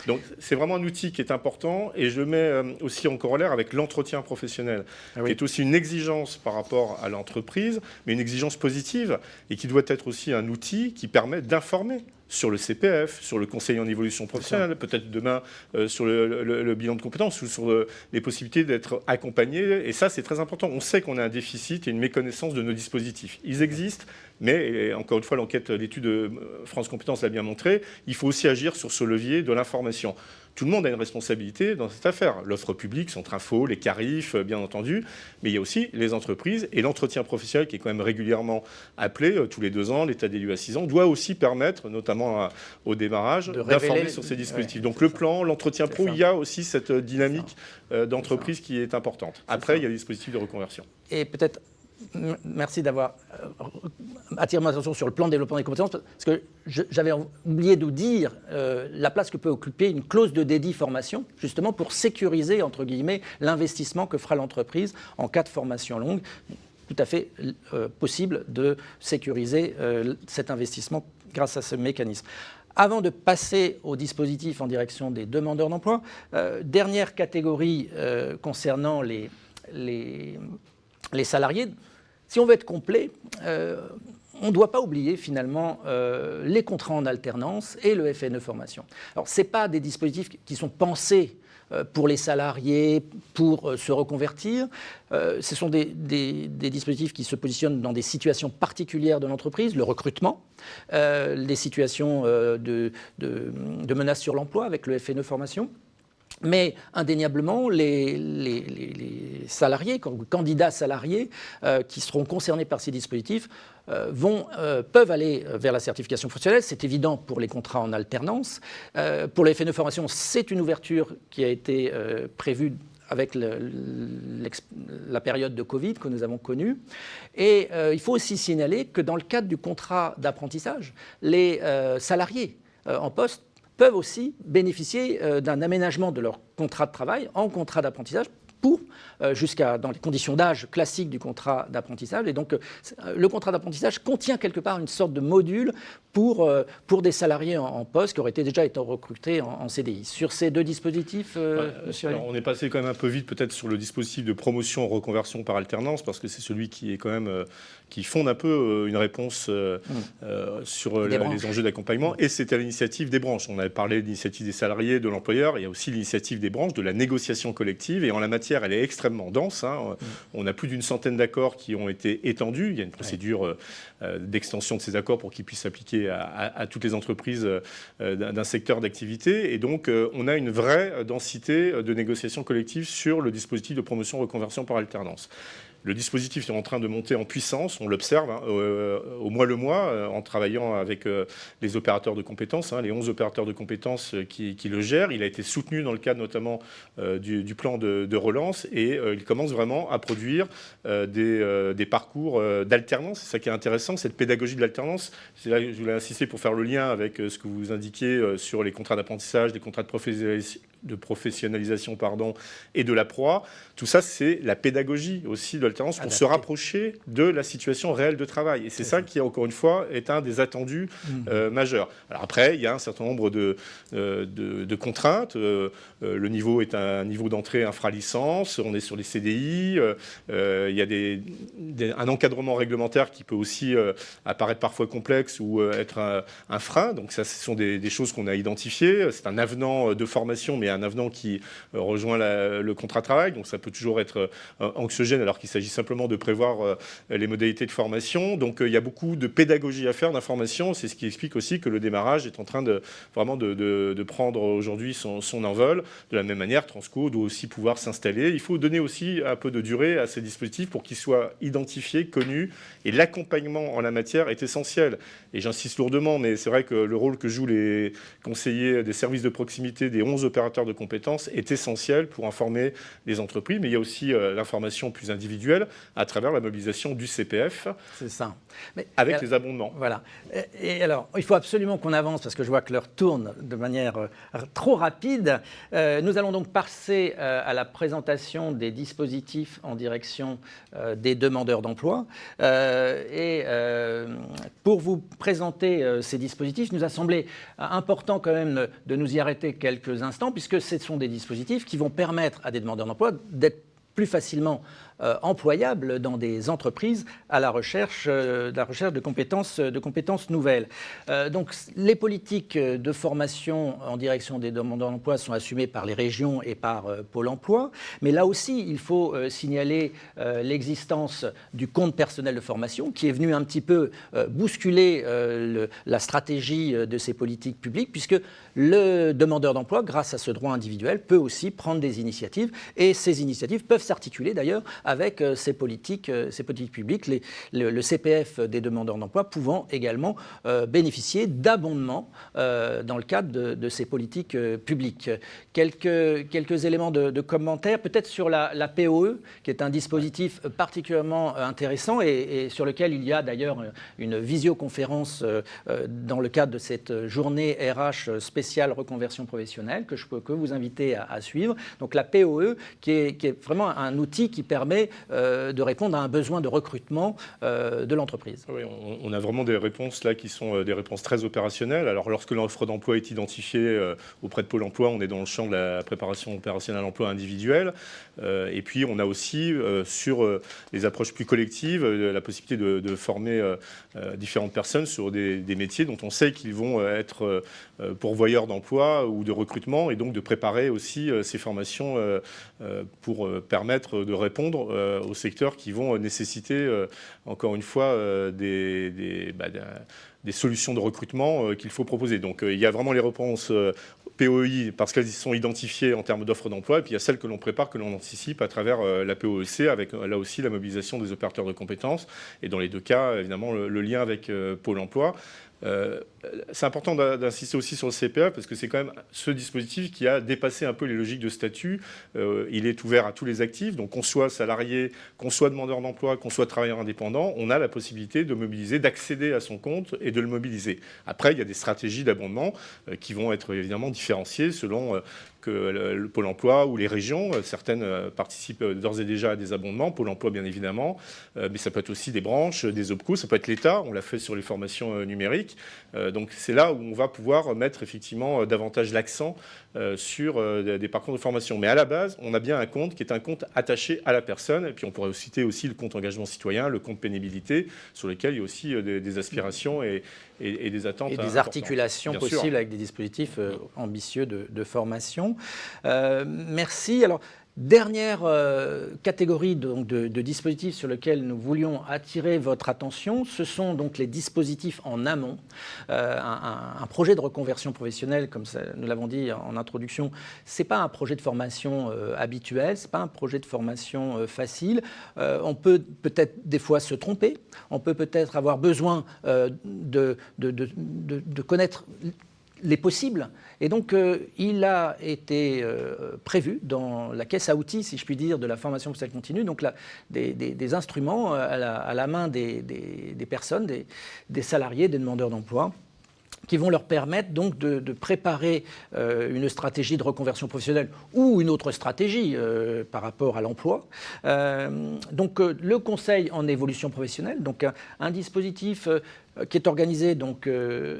Donc c'est vraiment un outil qui est important, et je mets aussi en corollaire avec l'entretien professionnel, qui est aussi une exigence par rapport à l'entreprise, mais une exigence positive, et qui doit être aussi un outil qui permet d'informer sur le CPF, sur le conseil en évolution professionnelle, peut-être demain sur le bilan de compétences ou sur les possibilités d'être accompagné. Et ça, c'est très important. On sait qu'on a un déficit et une méconnaissance de nos dispositifs. Ils existent, mais, et encore une fois, l'étude France Compétences l'a bien montré, il faut aussi agir sur ce levier de l'information. Tout le monde a une responsabilité dans cette affaire. L'offre publique, Centrinfo, les Carif, bien entendu, mais il y a aussi les entreprises, et l'entretien professionnel qui est quand même régulièrement appelé tous les 2 ans, l'état des lieux à 6 ans, doit aussi permettre, notamment au démarrage, d'informer sur ces dispositifs. Donc le plan, l'entretien pro, il y a aussi cette dynamique d'entreprise qui est importante. Après, il y a les dispositifs de reconversion. Et peut-être, merci d'avoir attiré mon attention sur le plan de développement des compétences, parce que j'avais oublié de vous dire la place que peut occuper une clause de dédit formation, justement pour sécuriser, entre guillemets, l'investissement que fera l'entreprise en cas de formation longue. Tout à fait possible de sécuriser cet investissement grâce à ce mécanisme. Avant de passer au dispositif en direction des demandeurs d'emploi, dernière catégorie concernant les salariés. Si on veut être complet, on ne doit pas oublier finalement les contrats en alternance et le FNE formation. Alors, ce n'est pas des dispositifs qui sont pensés pour les salariés, pour se reconvertir. Ce sont des dispositifs qui se positionnent dans des situations particulières de l'entreprise, le recrutement, les situations de menaces sur l'emploi avec le FNE formation. Mais indéniablement, les salariés, candidats salariés qui seront concernés par ces dispositifs peuvent aller vers la certification professionnelle. C'est évident pour les contrats en alternance. Pour les FNE formation, c'est une ouverture qui a été prévue avec la période de Covid que nous avons connue. Et il faut aussi signaler que dans le cadre du contrat d'apprentissage, les salariés en poste peuvent aussi bénéficier d'un aménagement de leur contrat de travail en contrat d'apprentissage jusqu'à dans les conditions d'âge classiques du contrat d'apprentissage. Et donc, le contrat d'apprentissage contient quelque part une sorte de module pour des salariés en poste qui auraient déjà été recrutés en CDI. Sur ces 2 dispositifs, monsieur Allais. On est passé quand même un peu vite peut-être sur le dispositif de promotion reconversion par alternance, parce que c'est celui qui est quand même qui fonde un peu une réponse sur les enjeux d'accompagnement, et c'est à l'initiative des branches. On avait parlé de l'initiative des salariés, de l'employeur, il y a aussi l'initiative des branches, de la négociation collective, et en la matière, elle est extrêmement dense. On a plus d'une centaine d'accords qui ont été étendus. Il y a une procédure d'extension de ces accords pour qu'ils puissent s'appliquer à toutes les entreprises d'un secteur d'activité. Et donc, on a une vraie densité de négociation collective sur le dispositif de promotion reconversion par alternance. Le dispositif est en train de monter en puissance, on l'observe au mois le mois, en travaillant avec les opérateurs de compétences, les 11 opérateurs de compétences qui le gèrent. Il a été soutenu dans le cadre notamment du plan de relance, et il commence vraiment à produire des parcours d'alternance. C'est ça qui est intéressant, cette pédagogie de l'alternance. C'est là que je voulais insister pour faire le lien avec ce que vous indiquiez sur les contrats d'apprentissage, les contrats de professionnalisation et de la proie. Tout ça, c'est la pédagogie aussi de l'alternance pour se rapprocher de la situation réelle de travail. Et c'est ça qui, encore une fois, est un des attendus majeurs. Alors après, il y a un certain nombre de contraintes. Le niveau est un niveau d'entrée infra-licence. On est sur les CDI. Il y a un encadrement réglementaire qui peut aussi apparaître parfois complexe ou être un frein. Donc ça, ce sont des choses qu'on a identifiées. C'est un avenant de formation, mais un avenant qui rejoint le contrat de travail. Donc ça peut toujours être anxiogène alors qu'il s'agit s'agit simplement de prévoir les modalités de formation. Donc il y a beaucoup de pédagogie à faire, d'information. C'est ce qui explique aussi que le démarrage est en train de prendre aujourd'hui son envol. De la même manière, Transco doit aussi pouvoir s'installer. Il faut donner aussi un peu de durée à ces dispositifs pour qu'ils soient identifiés, connus. Et l'accompagnement en la matière est essentiel. Et j'insiste lourdement, mais c'est vrai que le rôle que jouent les conseillers des services de proximité des 11 opérateurs de compétences est essentiel pour informer les entreprises. Mais il y a aussi l'information plus individuelle à travers la mobilisation du CPF. C'est ça. Mais, avec les abondements. Voilà. Et alors, il faut absolument qu'on avance parce que je vois que l'heure tourne de manière trop rapide. Nous allons donc passer à la présentation des dispositifs en direction des demandeurs d'emploi. Pour vous présenter ces dispositifs, il nous a semblé important quand même de nous y arrêter quelques instants puisque ce sont des dispositifs qui vont permettre à des demandeurs d'emploi d'être plus facilement employables dans des entreprises à la recherche de compétences nouvelles. Donc les politiques de formation en direction des demandeurs d'emploi sont assumées par les régions et par Pôle emploi, mais là aussi il faut signaler l'existence du compte personnel de formation qui est venu un petit peu bousculer la stratégie de ces politiques publiques puisque le demandeur d'emploi, grâce à ce droit individuel, peut aussi prendre des initiatives et ces initiatives peuvent s'articuler d'ailleurs avec ces politiques publiques, le CPF des demandeurs d'emploi pouvant également bénéficier d'abondements dans le cadre de ces politiques publiques. Quelques éléments de commentaires, peut-être sur la POE, qui est un dispositif particulièrement intéressant et sur lequel il y a d'ailleurs une visioconférence dans le cadre de cette journée RH spéciale reconversion professionnelle que je peux vous inviter à suivre. Donc la POE, qui est vraiment un outil qui permet de répondre à un besoin de recrutement de l'entreprise. Oui, on a vraiment des réponses là qui sont des réponses très opérationnelles. Alors lorsque l'offre d'emploi est identifiée auprès de Pôle emploi, on est dans le champ de la préparation opérationnelle à l'emploi individuel. Et puis on a aussi sur les approches plus collectives la possibilité de former différentes personnes sur des métiers dont on sait qu'ils vont être pourvoyeurs d'emploi ou de recrutement et donc de préparer aussi ces formations pour permettre de répondre aux secteurs qui vont nécessiter, encore une fois, des solutions de recrutement qu'il faut proposer. Donc il y a vraiment les réponses POI parce qu'elles sont identifiées en termes d'offres d'emploi, et puis il y a celles que l'on prépare, que l'on anticipe à travers la POEC, avec là aussi la mobilisation des opérateurs de compétences, et dans les deux cas, évidemment, le lien avec Pôle emploi. C'est important d'insister aussi sur le CPF parce que c'est quand même ce dispositif qui a dépassé un peu les logiques de statut. Il est ouvert à tous les actifs, donc qu'on soit salarié, qu'on soit demandeur d'emploi, qu'on soit travailleur indépendant, on a la possibilité de mobiliser, d'accéder à son compte et de le mobiliser. Après, il y a des stratégies d'abondement qui vont être évidemment différenciées selon que le Pôle emploi ou les régions. Certaines participent d'ores et déjà à des abondements, Pôle emploi bien évidemment, mais ça peut être aussi des branches, des OPCO, ça peut être l'État, on l'a fait sur les formations numériques. Donc c'est là où on va pouvoir mettre effectivement davantage l'accent sur des parcours de formation. Mais à la base, on a bien un compte qui est un compte attaché à la personne, et puis on pourrait citer aussi le compte engagement citoyen, le compte pénibilité, sur lequel il y a aussi des aspirations et des attentes. Et des articulations possibles avec des dispositifs ambitieux de formation. Merci. Alors, dernière catégorie donc, de dispositifs sur lesquels nous voulions attirer votre attention, ce sont donc les dispositifs en amont. Un projet de reconversion professionnelle, comme ça, nous l'avons dit en introduction, ce n'est pas un projet de formation habituel, ce n'est pas un projet de formation facile. On peut peut-être des fois se tromper, on peut peut-être avoir besoin de connaître les possibles. Et donc, il a été prévu dans la caisse à outils, si je puis dire, de la formation professionnelle continue, donc là, des instruments à la main des personnes, des salariés, des demandeurs d'emploi, qui vont leur permettre donc de préparer une stratégie de reconversion professionnelle ou une autre stratégie par rapport à l'emploi. Donc le conseil en évolution professionnelle, donc un dispositif qui est organisé donc,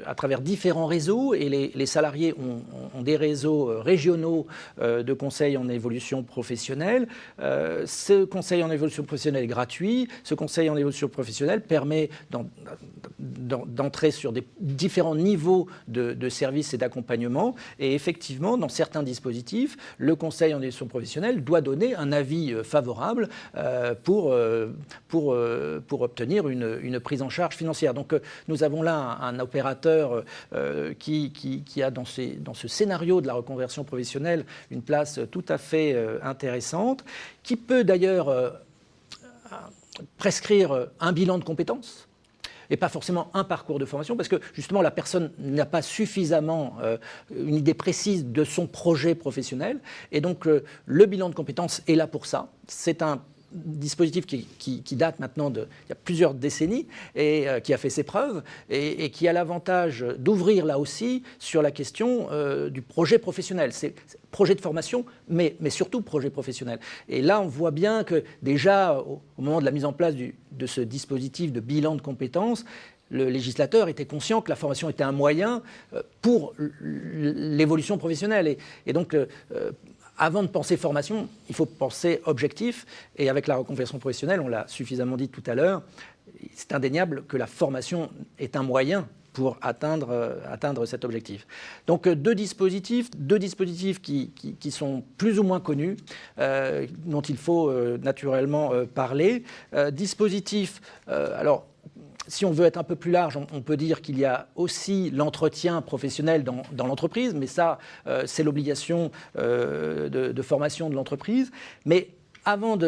à travers différents réseaux, et les salariés ont des réseaux régionaux de conseils en évolution professionnelle. Ce conseil en évolution professionnelle est gratuit. Ce conseil en évolution professionnelle permet d'entrer sur des différents niveaux de services et d'accompagnement. Et effectivement, dans certains dispositifs, le conseil en évolution professionnelle doit donner un avis favorable pour obtenir une prise en charge financière. Donc nous avons là un opérateur qui a dans ce scénario de la reconversion professionnelle une place tout à fait intéressante, qui peut d'ailleurs prescrire un bilan de compétences et pas forcément un parcours de formation, parce que justement la personne n'a pas suffisamment une idée précise de son projet professionnel, et donc le bilan de compétences est là pour ça. C'est un dispositif qui date maintenant il y a plusieurs décennies et qui a fait ses preuves et qui a l'avantage d'ouvrir là aussi sur la question du projet professionnel. C'est projet de formation, mais surtout projet professionnel. Et là, on voit bien que déjà, au moment de la mise en place de ce dispositif de bilan de compétences, le législateur était conscient que la formation était un moyen pour l'évolution professionnelle. Et donc, avant de penser formation, il faut penser objectif. Et avec la reconversion professionnelle, on l'a suffisamment dit tout à l'heure, c'est indéniable que la formation est un moyen pour atteindre cet objectif. Donc deux dispositifs qui sont plus ou moins connus, dont il faut naturellement parler. Alors, si on veut être un peu plus large, on peut dire qu'il y a aussi l'entretien professionnel dans l'entreprise, mais ça, c'est l'obligation de formation de l'entreprise. Mais avant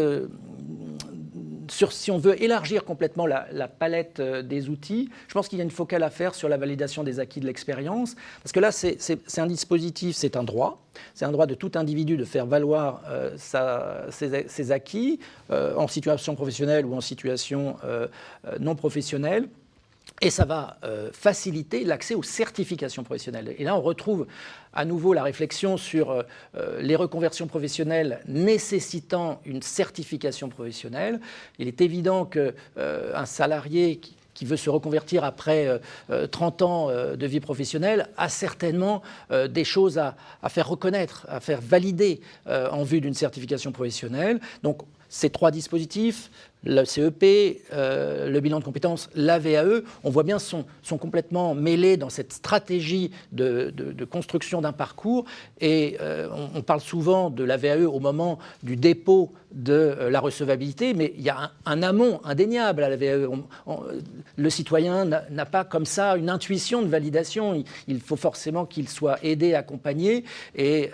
si on veut élargir complètement la palette des outils, je pense qu'il y a une focale à faire sur la validation des acquis de l'expérience, parce que là, c'est un dispositif, c'est un droit de tout individu de faire valoir ses acquis en situation professionnelle ou en situation non professionnelle. Et ça va faciliter l'accès aux certifications professionnelles. Et là, on retrouve à nouveau la réflexion sur les reconversions professionnelles nécessitant une certification professionnelle. Il est évident qu'un salarié qui veut se reconvertir après 30 ans de vie professionnelle a certainement des choses à faire reconnaître, à faire valider en vue d'une certification professionnelle. Donc, ces trois dispositifs, le CEP, le bilan de compétences, la VAE, on voit bien sont complètement mêlés dans cette stratégie de construction d'un parcours. Et on parle souvent de la VAE au moment du dépôt de la recevabilité, mais il y a un amont indéniable à la VAE. Le citoyen n'a pas comme ça une intuition de validation. Il faut forcément qu'il soit aidé, accompagné. Et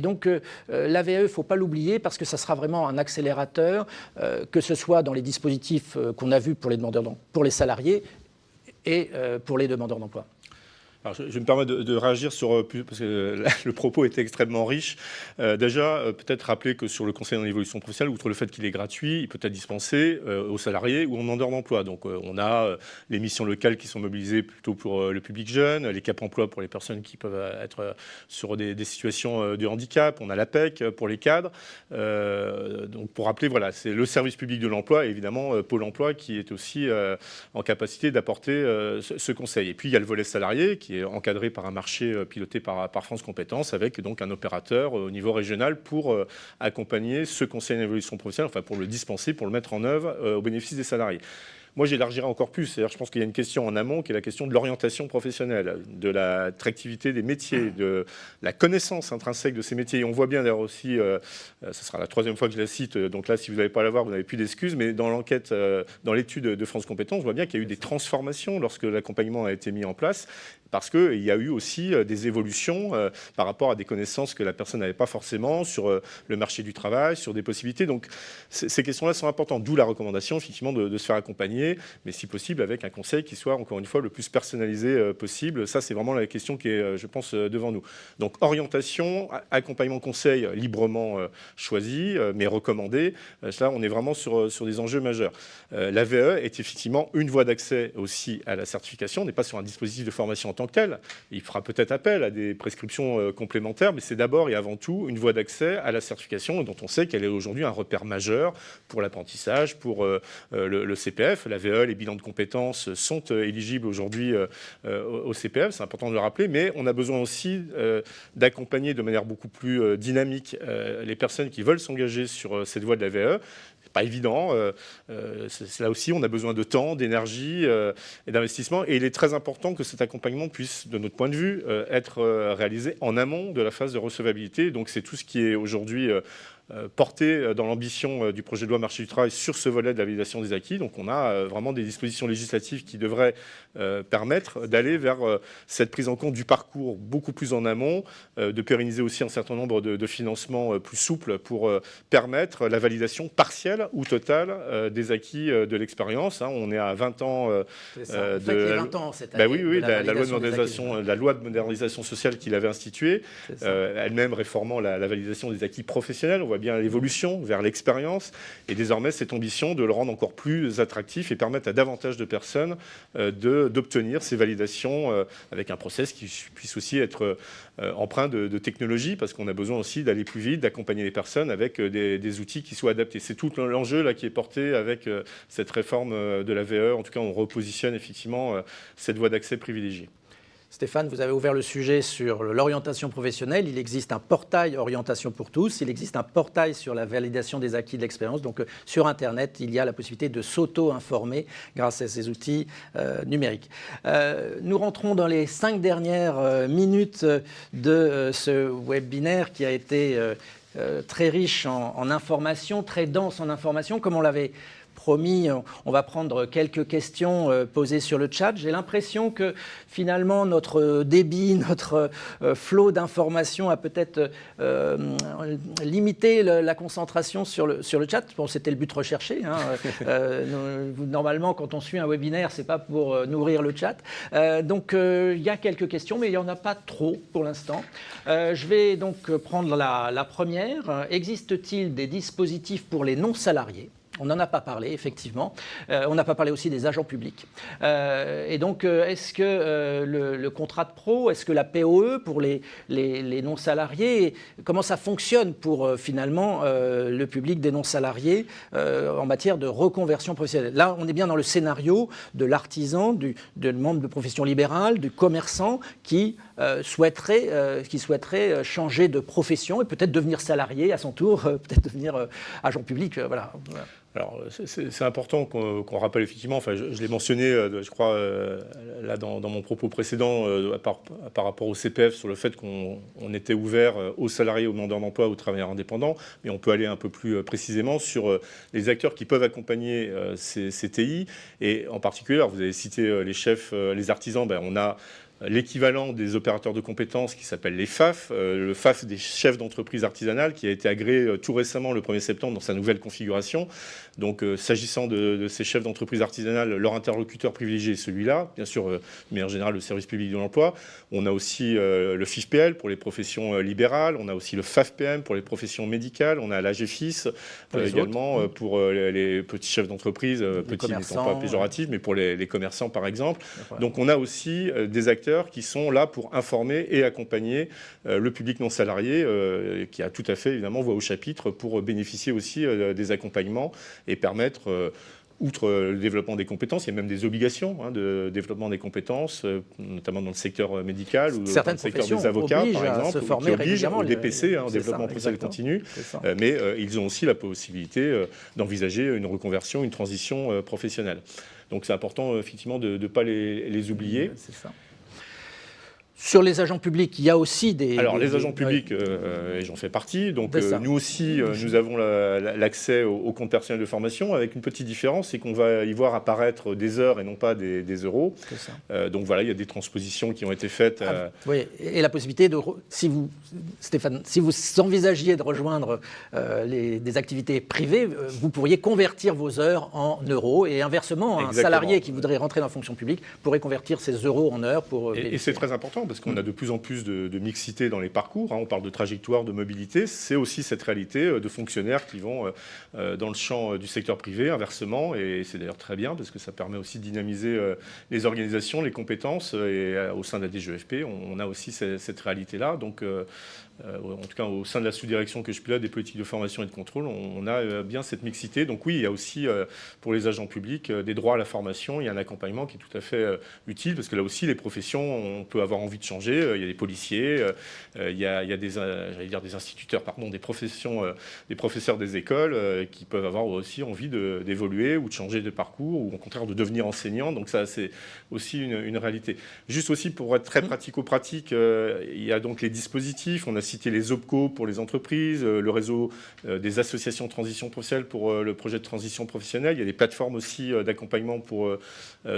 donc la VAE, il ne faut pas l'oublier parce que ça sera vraiment un accélérateur, que ce soit dans les dispositifs qu'on a vus pour les salariés et pour les demandeurs d'emploi. Alors, je me permets de réagir parce que le propos était extrêmement riche. Déjà, peut-être rappeler que sur le conseil en évolution professionnelle, outre le fait qu'il est gratuit, il peut être dispensé aux salariés ou aux demandeurs d'emploi. Donc, on a les missions locales qui sont mobilisées plutôt pour le public jeune, les cap emploi pour les personnes qui peuvent être sur des situations de handicap. On a l'APEC pour les cadres. Donc, pour rappeler, voilà, c'est le service public de l'emploi et évidemment Pôle emploi qui est aussi en capacité d'apporter ce conseil. Et puis, il y a le volet salarié qui est encadré par un marché piloté par France Compétences, avec donc un opérateur au niveau régional pour accompagner ce conseil d'évolution professionnelle, enfin pour le dispenser, pour le mettre en œuvre au bénéfice des salariés. Moi, j'élargirais encore plus. C'est-à-dire, je pense qu'il y a une question en amont qui est la question de l'orientation professionnelle, de l'attractivité des métiers, de la connaissance intrinsèque de ces métiers. Et on voit bien d'ailleurs aussi, ce sera la troisième fois que je la cite, donc là, si vous n'avez pas à la voir, vous n'avez plus d'excuses, mais dans l'enquête, dans l'étude de France Compétences, on voit bien qu'il y a eu des transformations lorsque l'accompagnement a été mis en place, parce qu'il y a eu aussi des évolutions par rapport à des connaissances que la personne n'avait pas forcément sur le marché du travail, sur des possibilités. Donc, ces questions-là sont importantes, d'où la recommandation, effectivement, de se faire accompagner, mais si possible avec un conseil qui soit, encore une fois, le plus personnalisé possible. Ça, c'est vraiment la question qui est, je pense, devant nous. Donc, orientation, accompagnement conseil librement choisi, mais recommandé. Là, on est vraiment sur des enjeux majeurs. La VE est effectivement une voie d'accès aussi à la certification. On n'est pas sur un dispositif de formation en tant tant que tel. Il fera peut-être appel à des prescriptions complémentaires, mais c'est d'abord et avant tout une voie d'accès à la certification dont on sait qu'elle est aujourd'hui un repère majeur pour l'apprentissage, pour le CPF. La VE, les bilans de compétences sont éligibles aujourd'hui au CPF, c'est important de le rappeler, mais on a besoin aussi d'accompagner de manière beaucoup plus dynamique les personnes qui veulent s'engager sur cette voie de la VE. Pas évident. Là aussi, on a besoin de temps, d'énergie et d'investissement. Et il est très important que cet accompagnement puisse, de notre point de vue, être réalisé en amont de la phase de recevabilité. Donc c'est tout ce qui est aujourd'hui porté dans l'ambition du projet de loi marché du travail sur ce volet de la validation des acquis. Donc on a vraiment des dispositions législatives qui devraient permettre d'aller vers cette prise en compte du parcours beaucoup plus en amont, de pérenniser aussi un certain nombre de financements plus souples pour permettre la validation partielle ou totale des acquis de l'expérience. On est à 20 ans il y a 20 ans cette année. Oui, la loi de modernisation sociale qu'il avait instituée, elle-même réformant la validation des acquis professionnels. On voit bien l'évolution vers l'expérience et désormais cette ambition de le rendre encore plus attractif et permettre à davantage de personnes d'obtenir ces validations avec un process qui puisse aussi être empreint de technologie, parce qu'on a besoin aussi d'aller plus vite, d'accompagner les personnes avec des outils qui soient adaptés. C'est tout l'enjeu là qui est porté avec cette réforme de la VE. En tout cas, on repositionne effectivement cette voie d'accès privilégiée. Stéphane, vous avez ouvert le sujet sur l'orientation professionnelle. Il existe un portail orientation pour tous. Il existe un portail sur la validation des acquis de l'expérience. Donc sur Internet, il y a la possibilité de s'auto-informer grâce à ces outils numériques. Nous rentrons dans les 5 dernières minutes de ce webinaire qui a été très riche en informations, très dense en informations, comme on l'avait promis. On va prendre quelques questions posées sur le chat. J'ai l'impression que finalement notre débit, notre flot d'informations a peut-être limité la concentration sur le chat. Bon, c'était le but recherché. Normalement, quand on suit un webinaire, c'est pas pour nourrir le chat. Donc, il y a quelques questions, mais il n'y en a pas trop pour l'instant. Je vais donc prendre la première. Existe-t-il des dispositifs pour les non-salariés ? On n'en a pas parlé, effectivement. On n'a pas parlé aussi des agents publics. Et donc, est-ce que le contrat de pro, est-ce que la POE pour les non-salariés, comment ça fonctionne pour finalement le public des non-salariés en matière de reconversion professionnelle? Là, on est bien dans le scénario de l'artisan, du membre de profession libérale, du commerçant qui souhaiterait changer de profession et peut-être devenir salarié à son tour, peut-être devenir agent public. Voilà. Alors, c'est important qu'on rappelle effectivement, enfin, je l'ai mentionné, je crois, là dans mon propos précédent, par rapport au CPF, sur le fait qu'on était ouvert aux salariés, aux demandeurs d'emploi, aux travailleurs indépendants, mais on peut aller un peu plus précisément sur les acteurs qui peuvent accompagner ces TI, et en particulier, alors vous avez cité les chefs, les artisans, on a l'équivalent des opérateurs de compétences qui s'appelle les FAF, le FAF des chefs d'entreprise artisanales qui a été agréé tout récemment le 1er septembre dans sa nouvelle configuration. Donc s'agissant de ces chefs d'entreprise artisanales, leur interlocuteur privilégié est celui-là, bien sûr de manière générale le service public de l'emploi. On a aussi le FIFPL pour les professions libérales, on a aussi le FAFPM pour les professions médicales, on a l'AGFIS également pour les petits chefs d'entreprise, petits n'étant pas péjoratifs, mais pour les commerçants par exemple. Donc on a aussi des acteurs qui sont là pour informer et accompagner le public non salarié qui a tout à fait évidemment voix au chapitre pour bénéficier aussi des accompagnements et permettre, outre le développement des compétences, il y a même des obligations de développement des compétences, notamment dans le secteur médical ou dans le secteur des avocats par exemple, qui obligent au DPC, au développement professionnel continu, mais ils ont aussi la possibilité d'envisager une reconversion, une transition professionnelle. Donc c'est important effectivement de ne pas les oublier. C'est ça. Sur les agents publics, il y a aussi des... Alors, les agents publics, et j'en fais partie, donc nous aussi, nous avons l'accès au compte personnel de formation, avec une petite différence, c'est qu'on va y voir apparaître des heures et non pas des euros. Donc voilà, il y a des transpositions qui ont été faites. Oui, et la possibilité de... Stéphane, si vous envisagiez de rejoindre des activités privées, vous pourriez convertir vos heures en euros, et inversement, un salarié qui voudrait rentrer dans la fonction publique pourrait convertir ses euros en heures pour... Et c'est très important, parce qu'on a de plus en plus de mixité dans les parcours. On parle de trajectoire, de mobilité. C'est aussi cette réalité de fonctionnaires qui vont dans le champ du secteur privé, inversement. Et c'est d'ailleurs très bien parce que ça permet aussi de dynamiser les organisations, les compétences. Et au sein de la DGEFP, on a aussi cette réalité-là. Donc, en tout cas, au sein de la sous-direction que je pilote des politiques de formation et de contrôle, on a bien cette mixité. Donc oui, il y a aussi pour les agents publics des droits à la formation. Il y a un accompagnement qui est tout à fait utile parce que là aussi, les professions, on peut avoir envie de changer. Il y a des policiers, il y a des instituteurs, des professeurs des écoles qui peuvent avoir aussi envie d'évoluer ou de changer de parcours ou au contraire de devenir enseignant. Donc ça, c'est aussi une réalité. Juste aussi pour être très pratico-pratique, il y a donc les dispositifs. On a cité les OPCO pour les entreprises, le réseau des associations de transition professionnelle pour le projet de transition professionnelle. Il y a des plateformes aussi d'accompagnement pour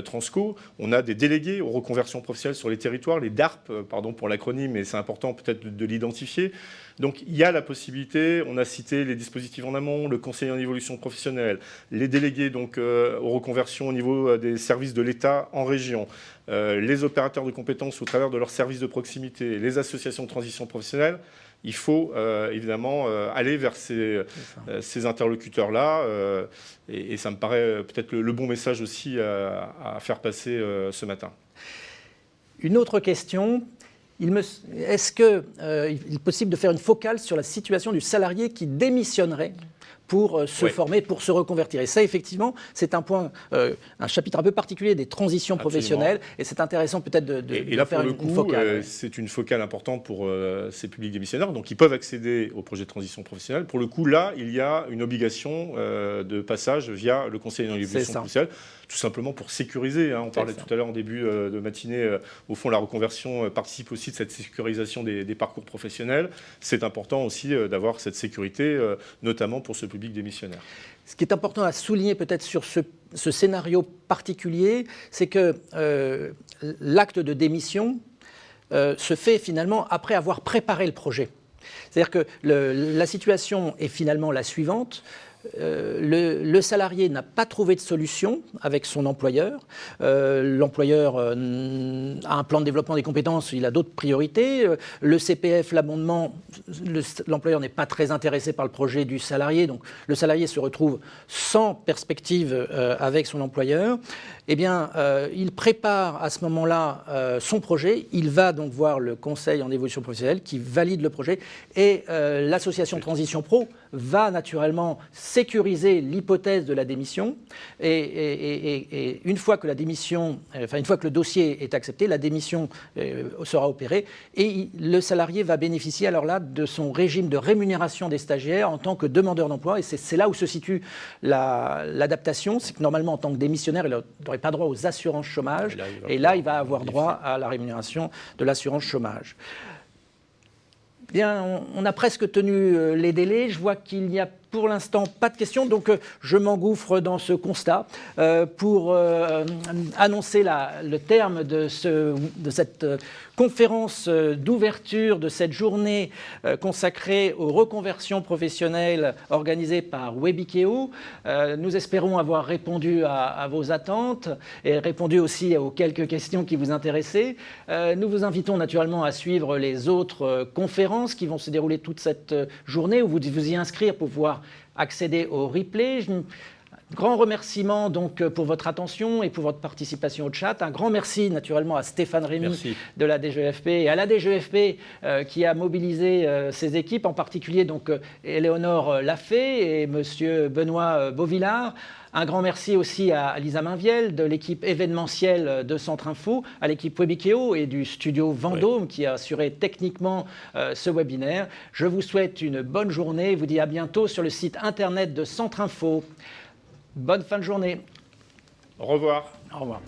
Transco. On a des délégués aux reconversions professionnelles sur les territoires, les DARP, pardon pour l'acronyme, mais c'est important peut-être de l'identifier. Donc il y a la possibilité, on a cité les dispositifs en amont, le conseil en évolution professionnelle, les délégués donc, aux reconversions au niveau des services de l'État en région, les opérateurs de compétences au travers de leurs services de proximité, les associations de transition professionnelle. Il faut évidemment aller vers ces interlocuteurs-là et ça me paraît peut-être le bon message aussi à faire passer ce matin. Une autre question. Est-ce qu'il est possible de faire une focale sur la situation du salarié qui démissionnerait pour se former, pour se reconvertir? Et ça, effectivement, c'est un point, un chapitre un peu particulier des transitions professionnelles. Et c'est intéressant peut-être de faire une focale. C'est une focale importante pour ces publics démissionnaires. Donc, ils peuvent accéder au projet de transition professionnelle. Pour le coup, là, il y a une obligation de passage via le conseil en évolution professionnelle. Tout simplement pour sécuriser. On parlait tout à l'heure en début de matinée. Au fond, la reconversion participe aussi de cette sécurisation des parcours professionnels. C'est important aussi d'avoir cette sécurité, notamment pour ce public démissionnaire. Ce qui est important à souligner peut-être sur ce scénario particulier, c'est que l'acte de démission se fait finalement après avoir préparé le projet. C'est-à-dire que la situation est finalement la suivante. Le salarié n'a pas trouvé de solution avec son employeur. L'employeur a un plan de développement des compétences, il a d'autres priorités. Le CPF, l'abondement, l'employeur n'est pas très intéressé par le projet du salarié, donc le salarié se retrouve sans perspective avec son employeur. Eh bien, il prépare à ce moment-là son projet. Il va donc voir le conseil en évolution professionnelle qui valide le projet et l'association Transition Pro va naturellement sécuriser l'hypothèse de la démission et une fois que une fois que le dossier est accepté, la démission sera opérée et le salarié va bénéficier alors là de son régime de rémunération des stagiaires en tant que demandeur d'emploi et c'est là où se situe l'adaptation. C'est que normalement en tant que démissionnaire, il n'aurait pas droit aux assurances chômage et là il va avoir droit à la rémunération de l'assurance chômage. Bien, on a presque tenu les délais. Je vois qu'il n'y a pour l'instant pas de questions, donc je m'engouffre dans ce constat pour annoncer le terme de cette conférence d'ouverture de cette journée consacrée aux reconversions professionnelles organisée par Webikeo. Nous espérons avoir répondu à vos attentes et répondu aussi aux quelques questions qui vous intéressaient. Nous vous invitons naturellement à suivre les autres conférences qui vont se dérouler toute cette journée où vous vous y inscrire pour pouvoir accéder au replay. Grand remerciement donc pour votre attention et pour votre participation au chat. Un grand merci naturellement à Stéphane Rémy de la DGEFP et à la DGEFP qui a mobilisé ses équipes, en particulier donc Éléonore Lafay et Monsieur Benoît Beauvillard. Un grand merci aussi à Lisa Mainviel de l'équipe événementielle de Centre Info, à l'équipe Webikeo et du studio Vendôme qui a assuré techniquement ce webinaire. Je vous souhaite une bonne journée et vous dis à bientôt sur le site internet de Centre Info. Bonne fin de journée. Au revoir. Au revoir.